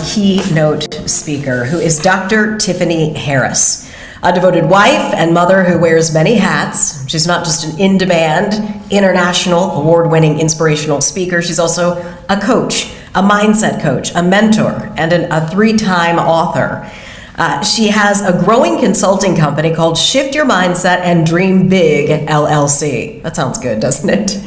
keynote speaker, who is Dr. Tiffany Harris, a devoted wife and mother who wears many hats. She's not just an in-demand, international, award-winning inspirational speaker. She's also a coach, a mindset coach, a mentor, and a three-time author. She has a growing consulting company called Shift Your Mindset and Dream Big, LLC. That sounds good, doesn't it?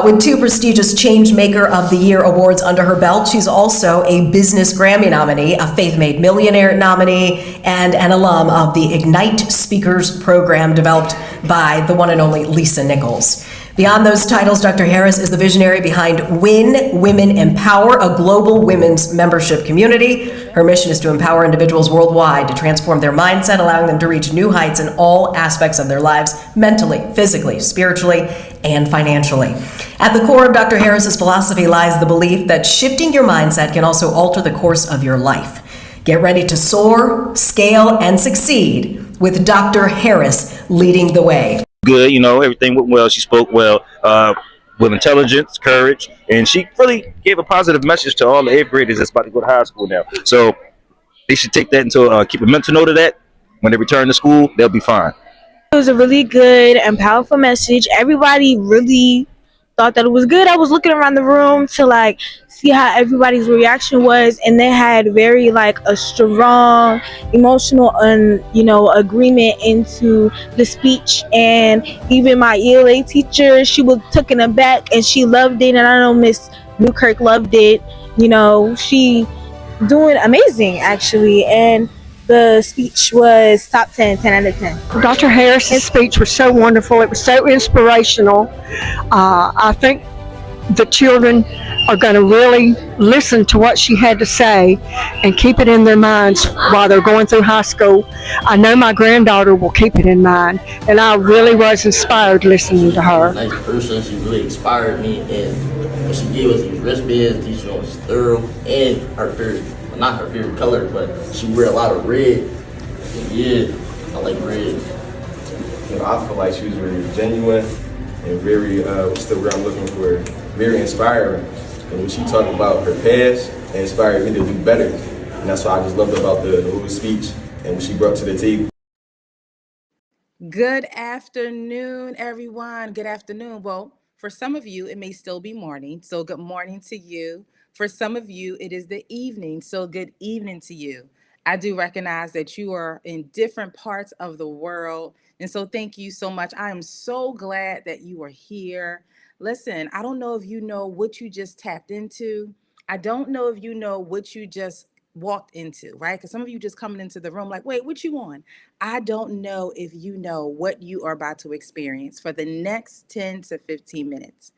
With 2 prestigious Changemaker of the Year awards under her belt, she's also a Business Grammy nominee, a Faith Made Millionaire nominee, and an alum of the Ignite Speakers program developed by the one and only Lisa Nichols. Beyond those titles, Dr. Harris is the visionary behind Win Women Empower, a global women's membership community. Her mission is to empower individuals worldwide to transform their mindset, allowing them to reach new heights in all aspects of their lives, mentally, physically, spiritually, and financially. At the core of Dr. Harris's philosophy lies the belief that shifting your mindset can also alter the course of your life. Get ready to soar, scale, and succeed with Dr. Harris leading the way. Good, everything went well. She spoke well, with intelligence, courage, and she really gave a positive message to all the 8th graders that's about to go to high school now. So they should take that into keep a mental note of that. When they return to school, they'll be fine. It was a really good and powerful message. Everybody really thought that it was good. I was looking around the room to see how everybody's reaction was, and they had very a strong emotional agreement into the speech. And even my ELA teacher, she was taken aback and she loved it, and I know Miss Newkirk loved it. She doing amazing actually, and the speech was top 10 out of 10. Dr. Harris's speech was so wonderful. It was so inspirational. I think the children are going to really listen to what she had to say and keep it in their minds while they're going through high school. I know my granddaughter will keep it in mind, and I really was inspired listening to her. Nice person. She really inspired me, and when she gave us these wristbands, these was thorough, and her favorite, not her favorite color, but she wear a lot of red. And yeah, I like red. I feel like she was very genuine and very, still where I'm looking for, very inspiring. And when she talked about her past, it inspired me to do better. And that's what I just loved about the whole speech and what she brought to the table. Good afternoon, everyone. Good afternoon. Well, for some of you, it may still be morning. So good morning to you. For some of you, it is the evening. So good evening to you. I do recognize that you are in different parts of the world. And so thank you so much. I am so glad that you are here. Listen, I don't know if you know what you just tapped into. I don't know if you know what you just walked into, right? Because some of you just coming into the room like, wait, what you on? I don't know if you know what you are about to experience for the next 10 to 15 minutes.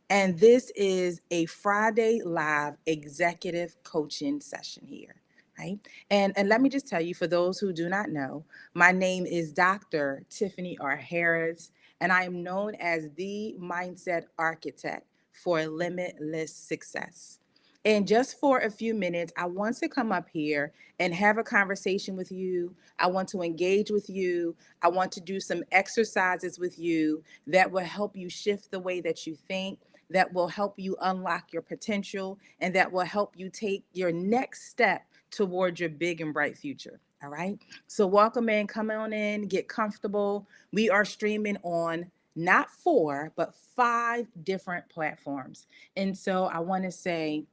And this is a Friday live executive coaching session here, right? And let me just tell you, for those who do not know, my name is Dr. Tiffany R. Harris, and I am known as the mindset architect for limitless success. And just for a few minutes, I want to come up here and have a conversation with you. I want to engage with you. I want to do some exercises with you that will help you shift the way that you think, that will help you unlock your potential, and that will help you take your next step towards your big and bright future. All right. So welcome in, come on in, get comfortable. We are streaming on not 4, but 5 different platforms. And so I want to say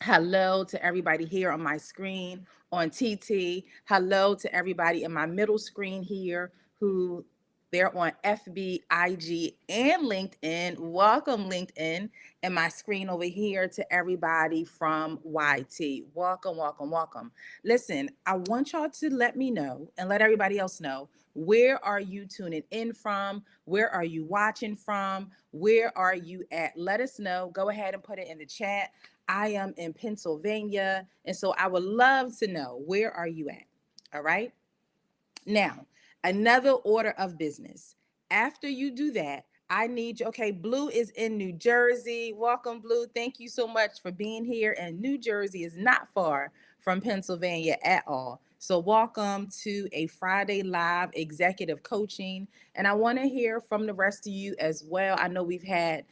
hello to everybody here on my screen on TT. Hello to everybody in my middle screen here who they're on FB, IG, and LinkedIn. Welcome, LinkedIn. And my screen over here to everybody from YT. Welcome, welcome, welcome. Listen, I want y'all to let me know and let everybody else know, where are you tuning in from? Where are you watching from? Where are you at? Let us know. Go ahead and put it in the chat. I am in Pennsylvania, and so I would love to know, where are you at? All right. Now, another order of business. After you do that, I need you. Okay, Blue is in New Jersey. Welcome, Blue. Thank you so much for being here. And New Jersey is not far from Pennsylvania at all. So welcome to a Friday live executive coaching. And I want to hear from the rest of you as well. I know we've had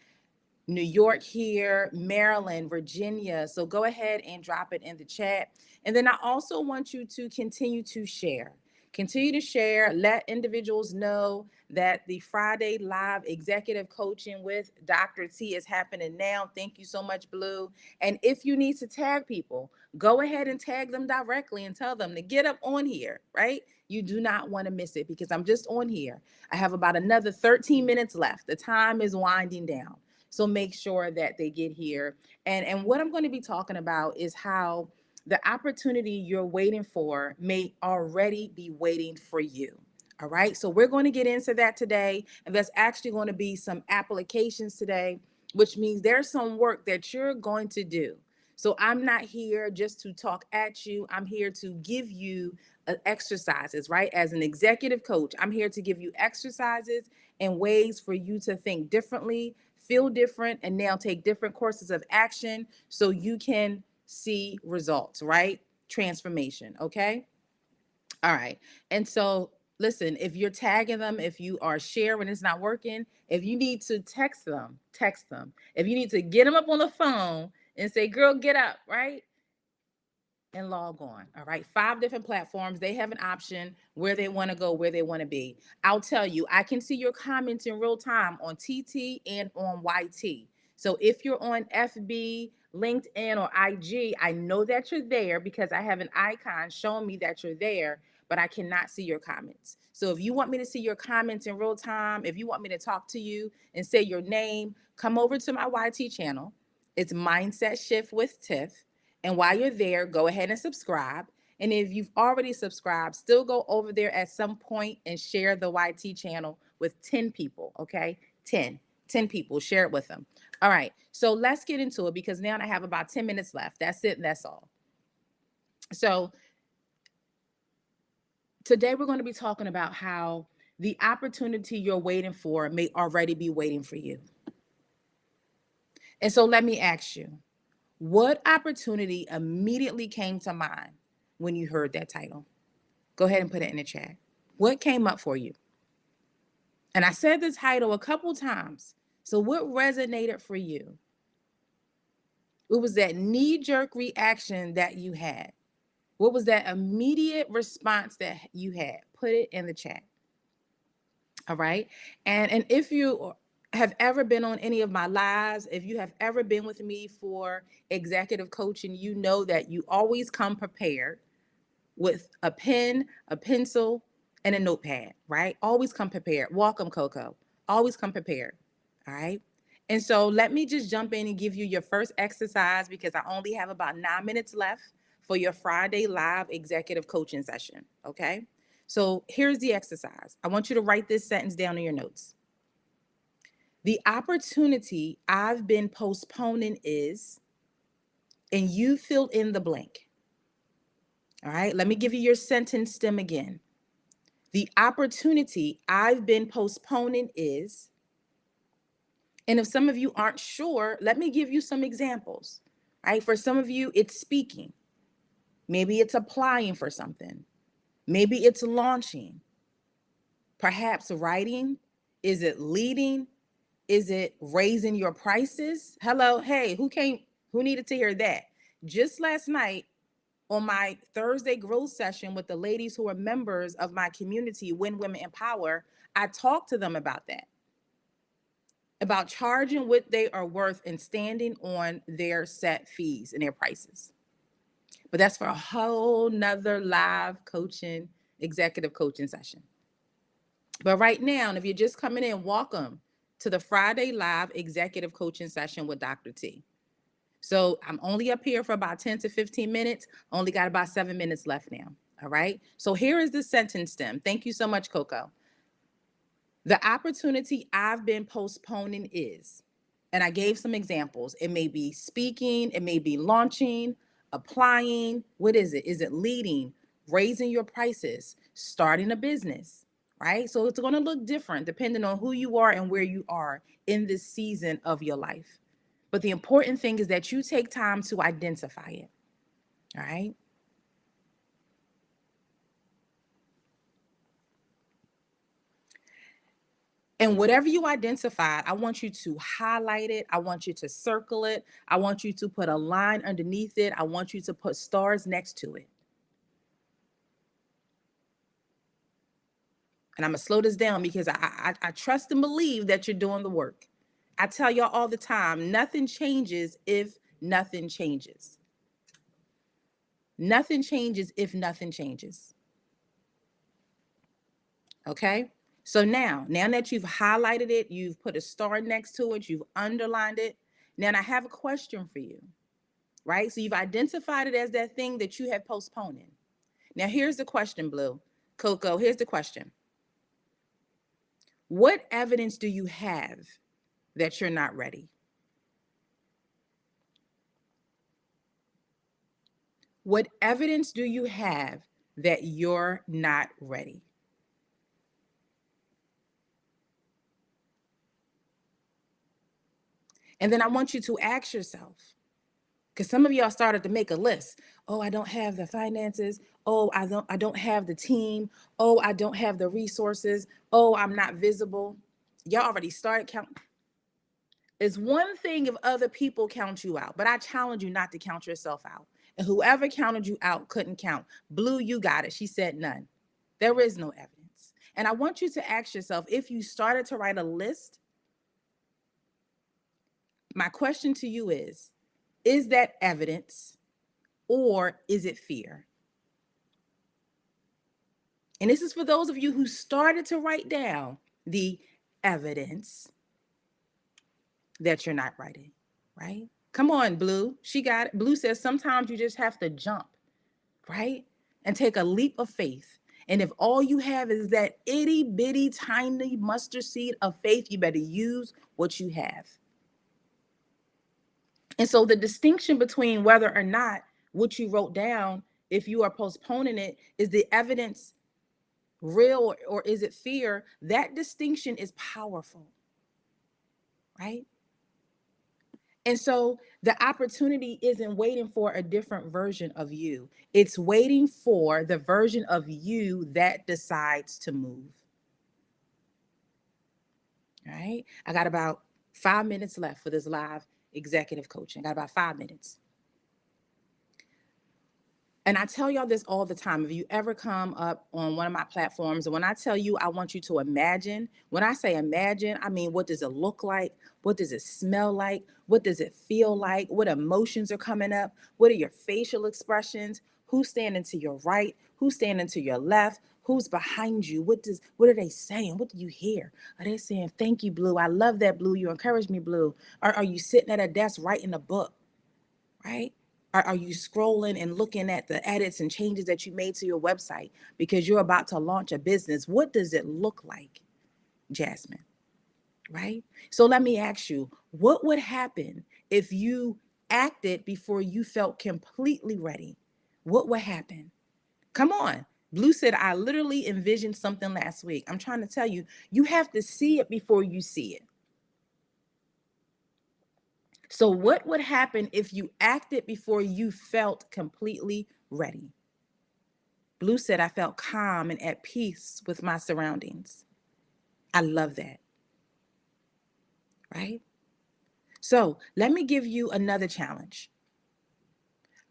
New York here, Maryland, Virginia. So go ahead and drop it in the chat. And then I also want you to continue to share. Continue to share. Let individuals know that the Friday live executive coaching with Dr. T is happening now. Thank you so much, Blue. And if you need to tag people, go ahead and tag them directly and tell them to get up on here, right? You do not want to miss it because I'm just on here. I have about another 13 minutes left. The time is winding down. So make sure that they get here. And what I'm going to be talking about is how the opportunity you're waiting for may already be waiting for you. All right. So we're going to get into that today. And there's actually going to be some applications today, which means there's some work that you're going to do. So I'm not here just to talk at you. I'm here to give you exercises, right? As an executive coach, I'm here to give you exercises and ways for you to think differently, feel different, and now take different courses of action so you can see results, right? Transformation. Okay. All right. And so listen, if you're tagging them, if you are sharing, it's not working. If you need to text them, text them. If you need to get them up on the phone and say, girl, get up, right? And log on. All right. 5 different platforms. They have an option where they want to go, where they want to be. I'll tell you, I can see your comments in real time on TT and on YT. So if you're on FB, LinkedIn, or IG, I know that you're there because I have an icon showing me that you're there, but I cannot see your comments. So if you want me to see your comments in real time, if you want me to talk to you and say your name, come over to my YT channel. It's Mindset Shift with Tiff. And while you're there, go ahead and subscribe. And if you've already subscribed, still go over there at some point and share the YT channel with 10 people, okay? 10 people, share it with them. All right, so let's get into it because now I have about 10 minutes left. That's it and that's all. So today we're going to be talking about how the opportunity you're waiting for may already be waiting for you. And so let me ask you, what opportunity immediately came to mind when you heard that title? Go ahead and put it in the chat. What came up for you? And I said the title a couple times. So what resonated for you? What was that knee-jerk reaction that you had? What was that immediate response that you had? Put it in the chat. All right. And if you have ever been on any of my lives, if you have ever been with me for executive coaching, you know that you always come prepared with a pen, a pencil, and a notepad, right? Always come prepared. Welcome, Coco. Always come prepared. All right. And so let me just jump in and give you your first exercise because I only have about 9 minutes left for your Friday live executive coaching session. Okay. So here's the exercise. I want you to write this sentence down in your notes. The opportunity I've been postponing is, and you fill in the blank. All right, let me give you your sentence stem again. The opportunity I've been postponing is, and if some of you aren't sure, let me give you some examples. All right, for some of you, it's speaking. Maybe it's applying for something. Maybe it's launching. Perhaps writing. Is it leading? Is it raising your prices? Hello, hey, who needed to hear that? Just last night on my Thursday growth session with the ladies who are members of my community, When Women Empower, I talked to them about that, about charging what they are worth and standing on their set fees and their prices. But that's for a whole nother live coaching, executive coaching session. But right now, if you're just coming in, welcome to the Friday live executive coaching session with Dr. T. So I'm only up here for about 10 to 15 minutes. Only got about 7 minutes left now. All right. So here is the sentence stem. Thank you so much, Coco. The opportunity I've been postponing is, and I gave some examples. It may be speaking, it may be launching, applying. What is it? Is it leading, raising your prices, starting a business, right? So it's going to look different depending on who you are and where you are in this season of your life. But the important thing is that you take time to identify it. All right. And whatever you identified, I want you to highlight it. I want you to circle it. I want you to put a line underneath it. I want you to put stars next to it. And I'm going to slow this down because I trust and believe that you're doing the work. I tell y'all all the time, nothing changes if nothing changes. Nothing changes if nothing changes. Okay? So now that you've highlighted it, you've put a star next to it, you've underlined it. Now I have a question for you, right? So you've identified it as that thing that you have postponed. Now here's the question, Blue. Coco, here's the question. What evidence do you have that you're not ready? What evidence do you have that you're not ready? And then I want you to ask yourself, because some of y'all started to make a list. Oh, I don't have the finances. Oh, I don't have the team. Oh, I don't have the resources. Oh, I'm not visible. Y'all already started counting. It's one thing if other people count you out, but I challenge you not to count yourself out. And whoever counted you out couldn't count. Blue, you got it. She said none. There is no evidence. And I want you to ask yourself, if you started to write a list, my question to you is that evidence or is it fear? And this is for those of you who started to write down the evidence that you're not writing, right? Come on, Blue. She got it. Blue says sometimes you just have to jump, right? And take a leap of faith. And if all you have is that itty bitty tiny mustard seed of faith, you better use what you have. And so the distinction between whether or not what you wrote down, if you are postponing it, is the evidence real or is it fear? That distinction is powerful, right? And so the opportunity isn't waiting for a different version of you. It's waiting for the version of you that decides to move. All right. I got about 5 minutes left for this live executive coaching. I got about 5 minutes. And I tell y'all this all the time. If you ever come up on one of my platforms, and when I tell you I want you to imagine, when I say imagine, I mean, what does it look like? What does it smell like? What does it feel like? What emotions are coming up? What are your facial expressions? Who's standing to your right? Who's standing to your left? Who's behind you? What are they saying? What do you hear? Are they saying, thank you, Blue? I love that, Blue. You encourage me, Blue. Or are you sitting at a desk writing a book, right? Are you scrolling and looking at the edits and changes that you made to your website because you're about to launch a business? What does it look like, Jasmine? Right? So let me ask you, what would happen if you acted before you felt completely ready? What would happen? Come on. Blue said, I literally envisioned something last week. I'm trying to tell you, you have to see it before you see it. So what would happen if you acted before you felt completely ready? Blue said, I felt calm and at peace with my surroundings. I love that. Right? So let me give you another challenge.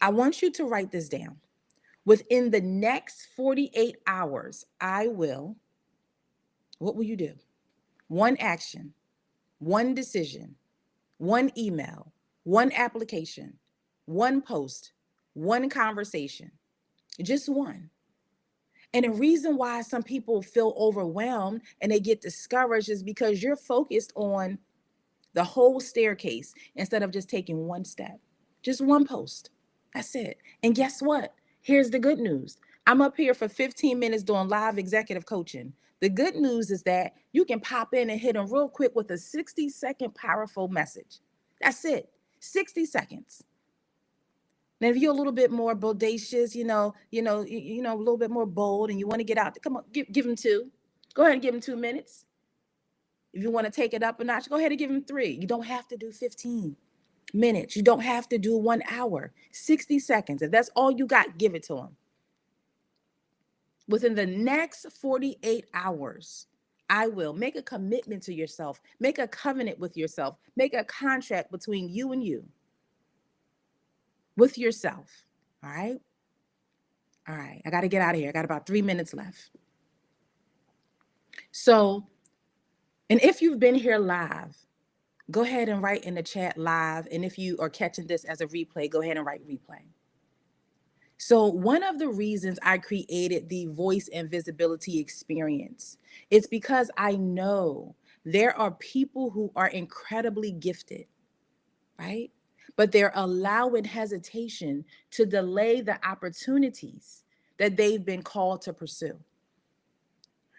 I want you to write this down. Within the next 48 hours, what will you do? One action, one decision, one email, one application, one post, one conversation, just one. And the reason why some people feel overwhelmed and they get discouraged is because you're focused on the whole staircase instead of just taking one step, just one post. That's it. And guess what? Here's the good news. I'm up here for 15 minutes doing live executive coaching. The good news is that you can pop in and hit them real quick with a 60-second powerful message. That's it. 60 seconds. Now, if you're a little bit more bodacious, a little bit more bold, and you want to get out, come on, give them 2. Go ahead and give them 2 minutes. If you want to take it up a notch, go ahead and give them 3. You don't have to do 15 minutes. You don't have to do 1 hour. 60 seconds. If that's all you got, give it to them. Within the next 48 hours, I will. Make a commitment to yourself. Make a covenant with yourself. Make a contract between you and you with yourself. All right. All right. I got to get out of here. I got about 3 minutes left. So, and if you've been here live, go ahead and write in the chat live. And if you are catching this as a replay, go ahead and write replay. So one of the reasons I created the voice and visibility experience is because I know there are people who are incredibly gifted, right? But they're allowing hesitation to delay the opportunities that they've been called to pursue.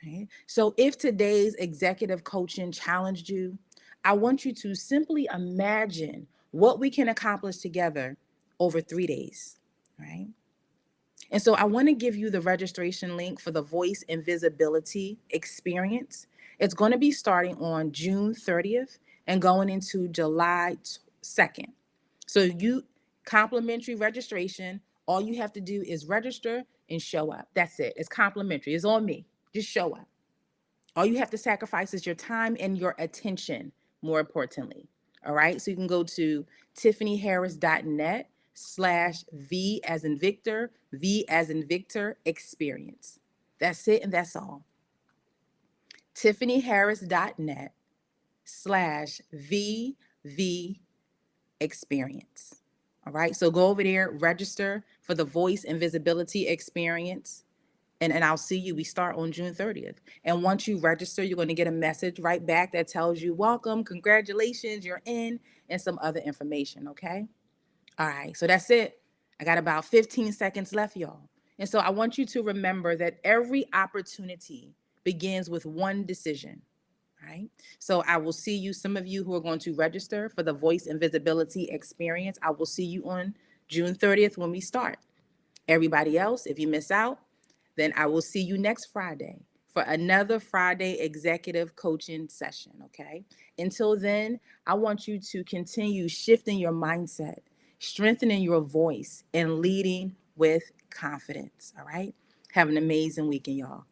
Right? So if today's executive coaching challenged you, I want you to simply imagine what we can accomplish together over 3 days, right? And so I want to give you the registration link for the voice and visibility experience. It's going to be starting on June 30th and going into July 2nd. So you complimentary registration, all you have to do is register and show up. That's it. It's complimentary. It's on me. Just show up. All you have to sacrifice is your time and your attention, more importantly. All right. So you can go to tiffanyharris.net/V as in Victor, V as in Victor experience. That's it. And that's all. tiffanyharris.net/VV experience. All right. So go over there, register for the voice and visibility experience. And I'll see you. We start on June 30th. And once you register, you're going to get a message right back that tells you, welcome, congratulations, you're in, and some other information. Okay. All right. So that's it. I got about 15 seconds left, y'all. And so I want you to remember that every opportunity begins with one decision. Right. So I will see you, some of you who are going to register for the voice and visibility experience. I will see you on June 30th when we start. Everybody else, if you miss out, then I will see you next Friday for another Friday executive coaching session, okay? Until then, I want you to continue shifting your mindset, strengthening your voice, and leading with confidence, all right? Have an amazing weekend, y'all.